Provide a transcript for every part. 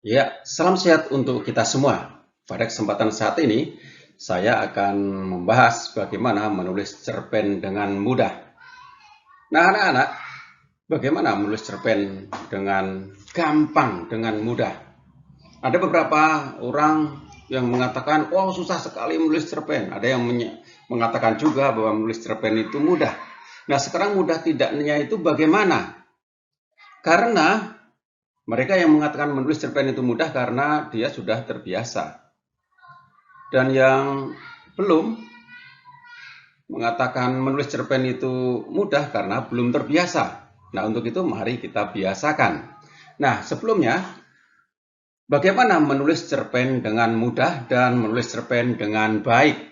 Ya, salam sehat untuk kita semua. Pada kesempatan saat ini, saya akan membahas bagaimana menulis cerpen dengan mudah. Nah, anak-anak, bagaimana menulis cerpen dengan gampang, dengan mudah? Ada beberapa orang yang mengatakan, oh susah sekali menulis cerpen. Ada yang mengatakan juga bahwa menulis cerpen itu mudah. Nah, sekarang mudah tidaknya itu bagaimana? Karena mereka yang mengatakan menulis cerpen itu mudah karena dia sudah terbiasa. Dan yang belum mengatakan menulis cerpen itu mudah karena belum terbiasa. Nah, untuk itu mari kita biasakan. Nah, sebelumnya, bagaimana menulis cerpen dengan mudah dan menulis cerpen dengan baik?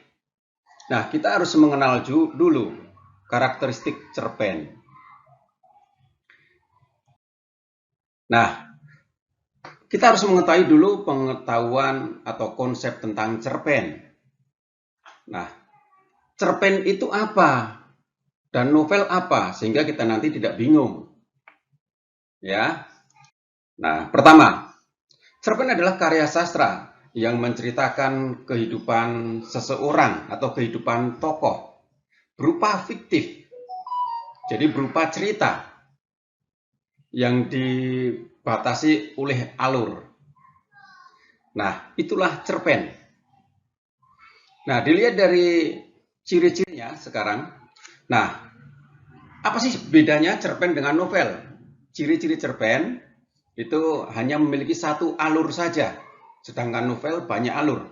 Nah, kita harus mengenal dulu karakteristik cerpen. Nah, kita harus mengetahui dulu pengetahuan atau konsep tentang cerpen. Nah, cerpen itu apa? Dan novel apa? Sehingga kita nanti tidak bingung. Ya. Nah, pertama, cerpen adalah karya sastra yang menceritakan kehidupan seseorang atau kehidupan tokoh berupa fiktif. Jadi berupa cerita yang dibatasi oleh alur. Nah, itulah cerpen. Nah, dilihat dari ciri-cirinya sekarang. Nah, apa sih bedanya cerpen dengan novel? Ciri-ciri cerpen itu hanya memiliki satu alur saja, sedangkan novel banyak alur.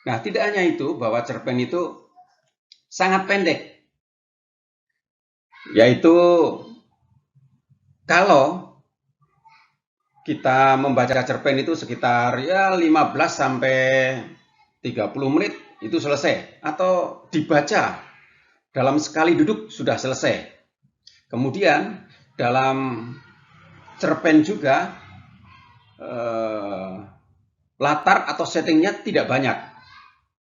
Nah, tidak hanya itu, bahwa cerpen itu sangat pendek, yaitu kalau kita membaca cerpen itu sekitar ya 15 sampai 30 menit itu selesai, atau dibaca dalam sekali duduk sudah selesai. Kemudian dalam cerpen juga latar atau settingnya tidak banyak.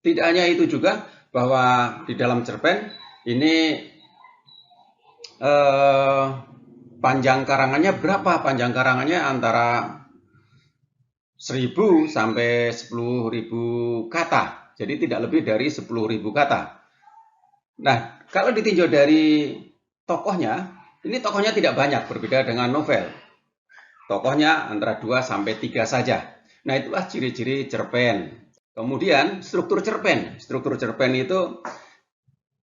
Tidak hanya itu juga, bahwa di dalam cerpen ini panjang karangannya berapa? Panjang karangannya antara 1000 sampai 10.000 kata. Jadi tidak lebih dari 10.000 kata. Nah, kalau ditinjau dari tokohnya, ini tokohnya tidak banyak, berbeda dengan novel. Tokohnya antara 2 sampai 3 saja. Nah, itulah ciri-ciri cerpen. Kemudian struktur cerpen. Struktur cerpen itu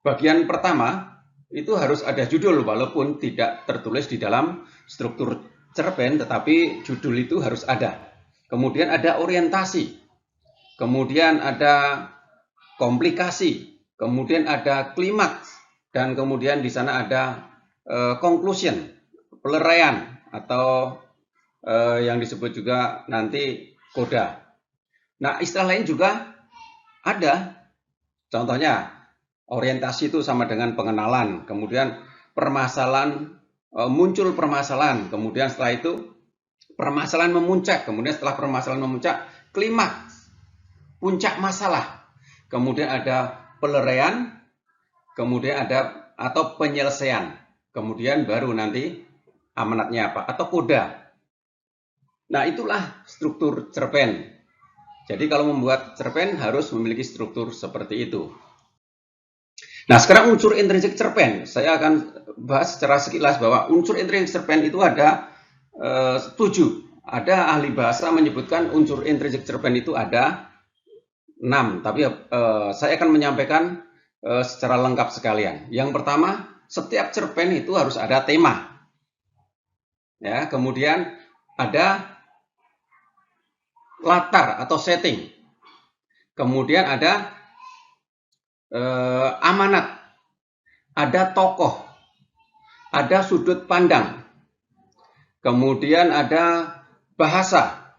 bagian pertama itu harus ada judul, walaupun tidak tertulis di dalam struktur cerpen, tetapi judul itu harus ada. Kemudian ada orientasi, kemudian ada komplikasi, kemudian ada klimaks, dan kemudian di sana ada conclusion, peleraian, atau yang disebut juga nanti koda. Nah, istilah lain juga ada. Contohnya, orientasi itu sama dengan pengenalan, kemudian permasalahan, muncul permasalahan, kemudian setelah itu permasalahan memuncak, kemudian setelah permasalahan memuncak, klimaks, puncak masalah, kemudian ada peleraian, kemudian ada atau penyelesaian, kemudian baru nanti amanatnya apa, atau koda. Nah, itulah struktur cerpen. Jadi kalau membuat cerpen harus memiliki struktur seperti itu. Nah, sekarang unsur intrinsik cerpen. Saya akan bahas secara sekilas bahwa unsur intrinsik cerpen itu ada 7. Ada ahli bahasa menyebutkan unsur intrinsik cerpen itu ada 6. Tapi saya akan menyampaikan secara lengkap sekalian. Yang pertama, setiap cerpen itu harus ada tema. Ya, kemudian ada latar atau setting. Kemudian ada amanat, ada tokoh, ada sudut pandang, kemudian ada bahasa,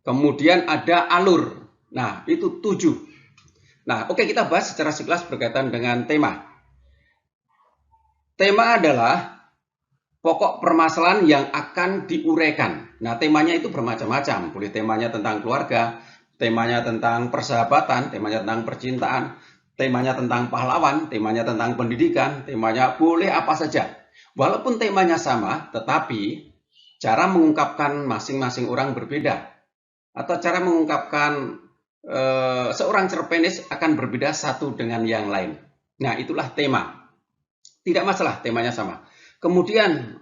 kemudian ada alur. Nah, itu 7. Nah, oke, kita bahas secara sekilas berkaitan dengan tema. Tema adalah pokok permasalahan yang akan diuraikan. Nah, temanya itu bermacam-macam. Boleh temanya tentang keluarga, temanya tentang persahabatan, temanya tentang percintaan, temanya tentang pahlawan, temanya tentang pendidikan, temanya boleh apa saja. Walaupun temanya sama, tetapi cara mengungkapkan masing-masing orang berbeda. atau cara mengungkapkan seorang cerpenis akan berbeda satu dengan yang lain. Nah, itulah tema. Tidak masalah, temanya sama. Kemudian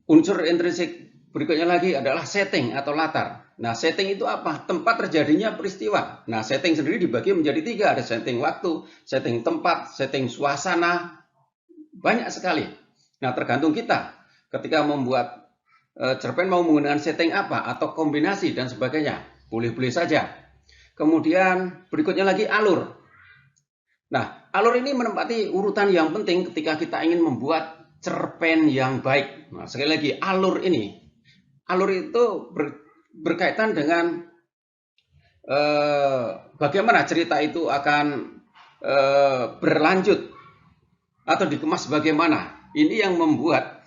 unsur intrinsik berikutnya lagi adalah setting atau latar. Nah, setting itu apa? Tempat terjadinya peristiwa. Nah, setting sendiri dibagi menjadi 3. Ada setting waktu, setting tempat, setting suasana. Banyak sekali. Nah, tergantung kita. Ketika membuat cerpen mau menggunakan setting apa atau kombinasi dan sebagainya. Boleh-boleh saja. Kemudian berikutnya lagi alur. Nah, alur ini menempati urutan yang penting ketika kita ingin membuat cerpen yang baik. Nah, sekali lagi, alur ini. Alur itu berkaitan dengan bagaimana cerita itu akan berlanjut atau dikemas bagaimana. Ini yang membuat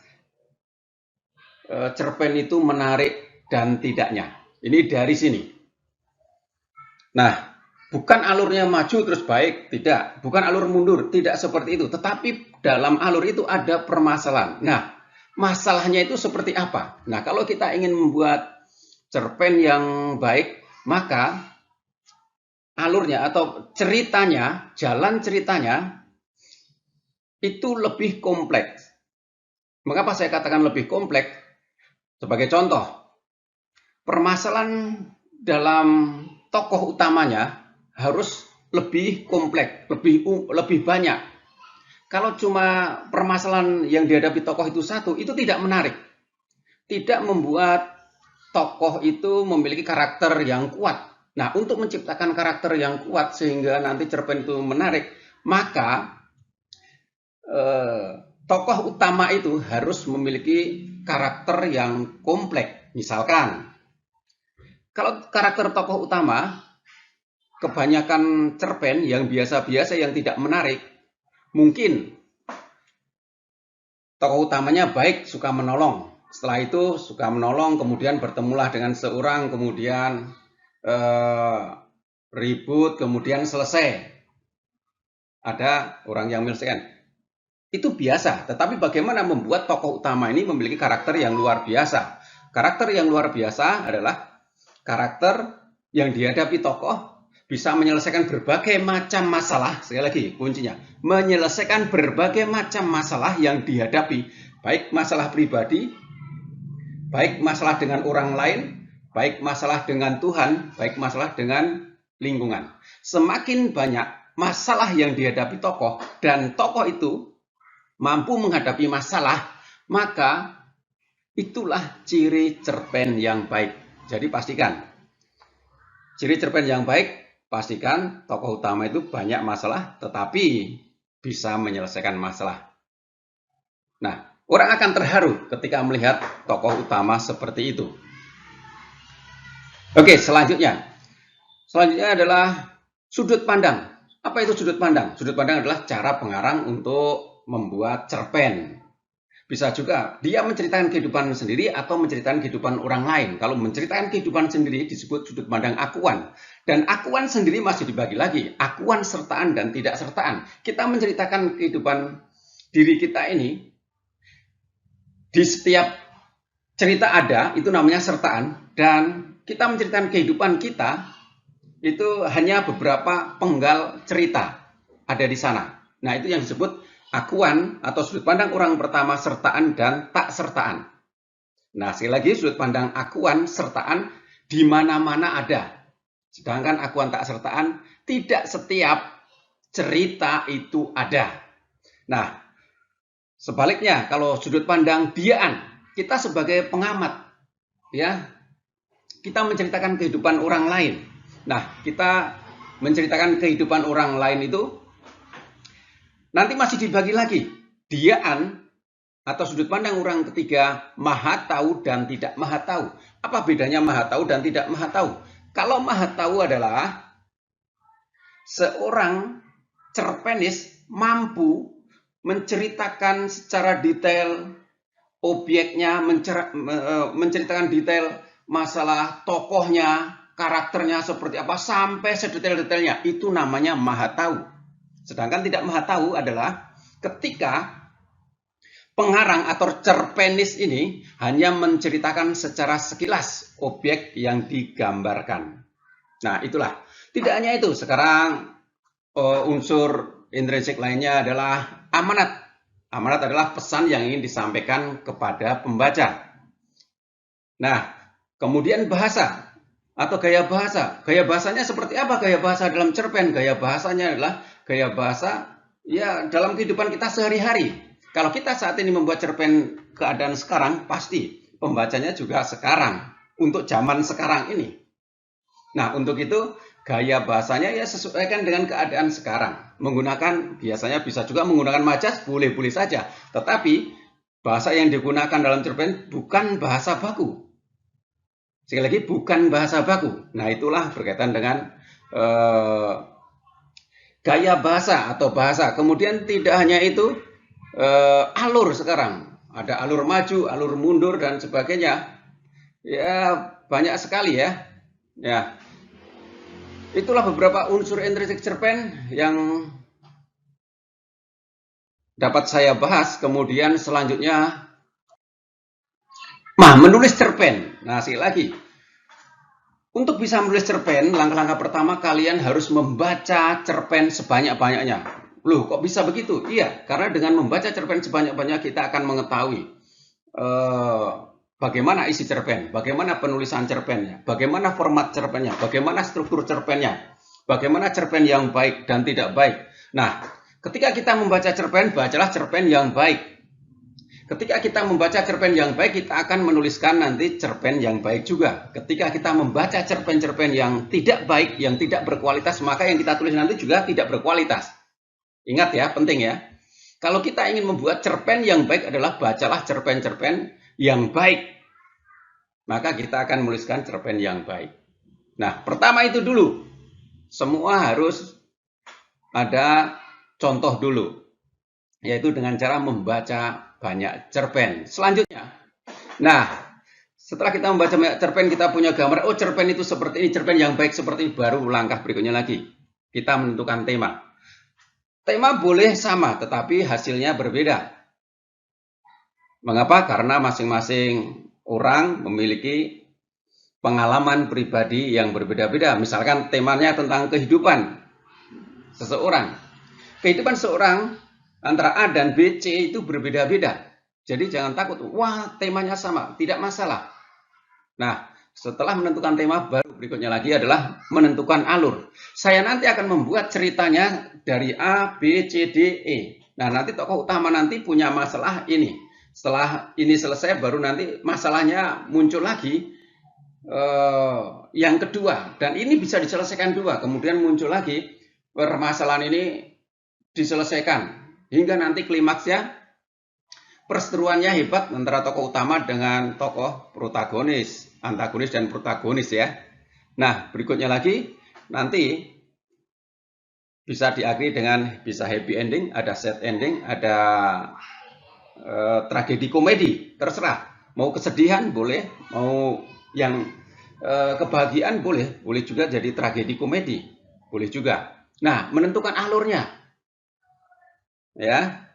cerpen itu menarik dan tidaknya. Ini dari sini. Nah, bukan alurnya maju terus baik, tidak. Bukan alur mundur, tidak seperti itu. Tetapi dalam alur itu ada permasalahan. Nah, masalahnya itu seperti apa? Nah, kalau kita ingin membuat cerpen yang baik, maka alurnya atau ceritanya, jalan ceritanya itu lebih kompleks. Mengapa saya katakan lebih kompleks? Sebagai contoh, permasalahan dalam tokoh utamanya harus lebih kompleks, lebih banyak. Kalau cuma permasalahan yang dihadapi tokoh itu satu, itu tidak menarik. Tidak membuat tokoh itu memiliki karakter yang kuat. Nah, untuk menciptakan karakter yang kuat sehingga nanti cerpen itu menarik, maka tokoh utama itu harus memiliki karakter yang kompleks. Misalkan, kalau karakter tokoh utama, kebanyakan cerpen yang biasa-biasa yang tidak menarik, mungkin tokoh utamanya baik, suka menolong. Setelah itu suka menolong, kemudian bertemulah dengan seorang, kemudian ribut, kemudian selesai. Ada orang yang menyelesaikan. Itu biasa, tetapi bagaimana membuat tokoh utama ini memiliki karakter yang luar biasa? Karakter yang luar biasa adalah karakter yang dihadapi tokoh bisa menyelesaikan berbagai macam masalah. Sekali lagi kuncinya, menyelesaikan berbagai macam masalah yang dihadapi, baik masalah pribadi, baik masalah dengan orang lain, baik masalah dengan Tuhan, baik masalah dengan lingkungan. Semakin banyak masalah yang dihadapi tokoh dan tokoh itu mampu menghadapi masalah, maka itulah ciri cerpen yang baik. Jadi pastikan, ciri cerpen yang baik, pastikan tokoh utama itu banyak masalah, tetapi bisa menyelesaikan masalah. Nah, orang akan terharu ketika melihat tokoh utama seperti itu. Oke, selanjutnya. Selanjutnya adalah sudut pandang. Apa itu sudut pandang? Sudut pandang adalah cara pengarang untuk membuat cerpen. Bisa juga dia menceritakan kehidupan sendiri atau menceritakan kehidupan orang lain. Kalau menceritakan kehidupan sendiri disebut sudut pandang akuan. Dan akuan sendiri masih dibagi lagi. Akuan sertaan dan tidak sertaan. Kita menceritakan kehidupan diri kita ini. Di setiap cerita ada, itu namanya sertaan. Dan kita menceritakan kehidupan kita, itu hanya beberapa penggal cerita ada di sana. Nah, itu yang disebut akuan atau sudut pandang orang pertama, sertaan dan tak sertaan. Nah, sekali lagi sudut pandang akuan, sertaan di mana-mana ada. Sedangkan akuan tak sertaan tidak setiap cerita itu ada. Nah, sebaliknya kalau sudut pandang diaan, kita sebagai pengamat, ya, kita menceritakan kehidupan orang lain. Nah, kita menceritakan kehidupan orang lain itu nanti masih dibagi lagi. Diaan atau sudut pandang orang ketiga, maha tahu dan tidak maha tahu. Apa bedanya maha tahu dan tidak maha tahu? Kalau maha tahu adalah seorang cerpenis mampu menceritakan secara detail objeknya, menceritakan detail masalah tokohnya, karakternya seperti apa, sampai sedetail-detailnya. Itu namanya maha tahu. Sedangkan tidak maha tahu adalah ketika pengarang atau cerpenis ini hanya menceritakan secara sekilas objek yang digambarkan. Nah, itulah. Tidak hanya itu, sekarang unsur intrinsik lainnya adalah amanat. Amanat adalah pesan yang ingin disampaikan kepada pembaca. Nah, kemudian bahasa atau gaya bahasa. Gaya bahasanya seperti apa gaya bahasa dalam cerpen? Gaya bahasanya adalah gaya bahasa ya dalam kehidupan kita sehari-hari. Kalau kita saat ini membuat cerpen keadaan sekarang, pasti pembacanya juga sekarang, untuk zaman sekarang ini. Nah, untuk itu gaya bahasanya ya sesuaikan dengan keadaan sekarang. Biasanya bisa juga menggunakan majas, boleh-boleh saja. Tetapi bahasa yang digunakan dalam cerpen bukan bahasa baku. Sekali lagi, bukan bahasa baku. Nah, itulah berkaitan dengan gaya bahasa atau bahasa. Kemudian tidak hanya itu, alur sekarang. Ada alur maju, alur mundur, dan sebagainya. Ya, banyak sekali ya. Ya, itulah beberapa unsur intrinsik cerpen yang dapat saya bahas. Kemudian selanjutnya, menulis cerpen. Nah, sekali lagi, untuk bisa menulis cerpen, langkah-langkah pertama kalian harus membaca cerpen sebanyak-banyaknya. Loh, kok bisa begitu? Iya, karena dengan membaca cerpen sebanyak-banyaknya kita akan mengetahui bagaimana isi cerpen, bagaimana penulisan cerpennya, bagaimana format cerpennya, bagaimana struktur cerpennya, bagaimana cerpen yang baik dan tidak baik. Nah, ketika kita membaca cerpen, bacalah cerpen yang baik. Ketika kita membaca cerpen yang baik, kita akan menuliskan nanti cerpen yang baik juga. Ketika kita membaca cerpen-cerpen yang tidak baik, yang tidak berkualitas, maka yang kita tulis nanti juga tidak berkualitas. Ingat ya, penting ya. Kalau kita ingin membuat cerpen yang baik adalah bacalah cerpen-cerpen yang baik. Maka kita akan menuliskan cerpen yang baik. Nah, pertama itu dulu. Semua harus ada contoh dulu. Yaitu dengan cara membaca banyak cerpen. Selanjutnya, nah, setelah kita membaca banyak cerpen, kita punya gambar, oh cerpen itu seperti ini, cerpen yang baik seperti ini, baru langkah berikutnya lagi. Kita menentukan tema. Tema boleh sama, tetapi hasilnya berbeda. Mengapa? Karena masing-masing orang memiliki pengalaman pribadi yang berbeda-beda. Misalkan temanya tentang kehidupan seseorang. Kehidupan seorang antara A dan B, C itu berbeda-beda. Jadi jangan takut, wah temanya sama, tidak masalah. Nah, setelah menentukan tema, baru berikutnya lagi adalah menentukan alur. Saya nanti akan membuat ceritanya dari A, B, C, D, E. Nah, nanti tokoh utama nanti punya masalah ini. Setelah ini selesai, baru nanti masalahnya muncul lagi yang kedua. Dan ini bisa diselesaikan dua. Kemudian muncul lagi permasalahan ini diselesaikan. Hingga nanti klimaksnya perseteruannya hebat antara tokoh utama dengan tokoh protagonis, antagonis dan protagonis ya. Nah, berikutnya lagi nanti bisa diakhiri dengan bisa happy ending, ada sad ending, ada tragedi komedi, terserah. Mau kesedihan boleh, mau yang kebahagiaan boleh, boleh juga jadi tragedi komedi, boleh juga. Nah, menentukan alurnya. Ya,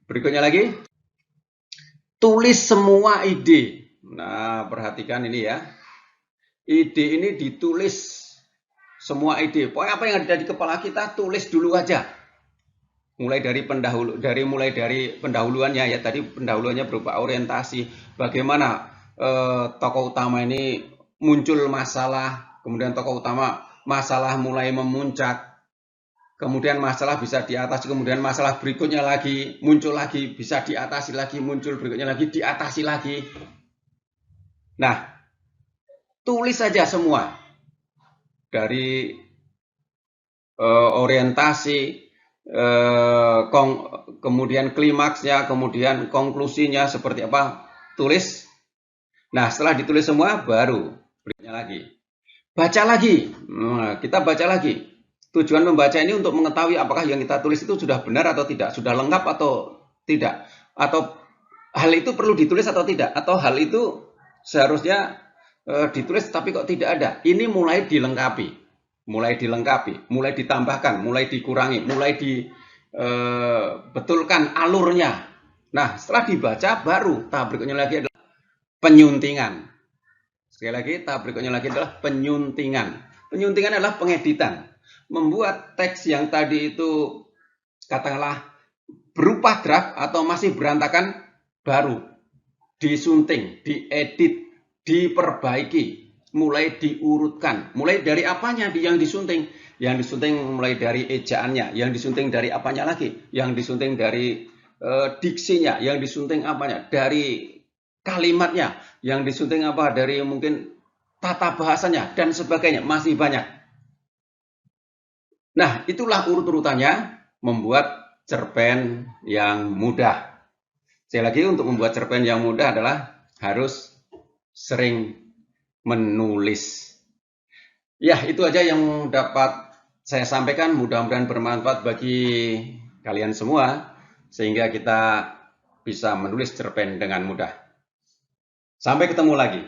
berikutnya lagi, tulis semua ide. Nah, perhatikan ini ya. Ide ini ditulis semua ide. Pokoknya apa yang ada di kepala kita tulis dulu aja. Mulai dari pendahuluannya ya. Tadi pendahuluannya berupa orientasi. Bagaimana tokoh utama ini muncul masalah, kemudian tokoh utama masalah mulai memuncak. Kemudian masalah bisa diatasi, kemudian masalah berikutnya lagi, muncul lagi, bisa diatasi lagi, muncul berikutnya lagi, diatasi lagi. Nah, tulis saja semua. Dari orientasi, kemudian klimaksnya, kemudian konklusinya seperti apa, tulis. Nah, setelah ditulis semua, baru berikutnya lagi. Baca lagi, nah, kita baca lagi. Tujuan membaca ini untuk mengetahui apakah yang kita tulis itu sudah benar atau tidak, sudah lengkap atau tidak, atau hal itu perlu ditulis atau tidak, atau hal itu seharusnya ditulis tapi kok tidak ada. Ini mulai dilengkapi, mulai ditambahkan, mulai dikurangi, mulai dibetulkan alurnya. Nah, setelah dibaca, baru tahap berikutnya lagi adalah penyuntingan. Sekali lagi, tahap berikutnya lagi adalah penyuntingan. Penyuntingan adalah pengeditan. Membuat teks yang tadi itu katakanlah berupa draft atau masih berantakan, baru disunting, diedit, diperbaiki, mulai diurutkan. Mulai dari apanya yang disunting? Yang disunting mulai dari ejaannya, yang disunting dari apanya lagi? Yang disunting dari diksinya, yang disunting apanya? Dari kalimatnya, yang disunting apa? Dari mungkin tata bahasanya dan sebagainya, masih banyak. Nah, itulah urut-urutannya membuat cerpen yang mudah. Sekali lagi, untuk membuat cerpen yang mudah adalah harus sering menulis. Ya, itu aja yang dapat saya sampaikan. Mudah-mudahan bermanfaat bagi kalian semua, sehingga kita bisa menulis cerpen dengan mudah. Sampai ketemu lagi.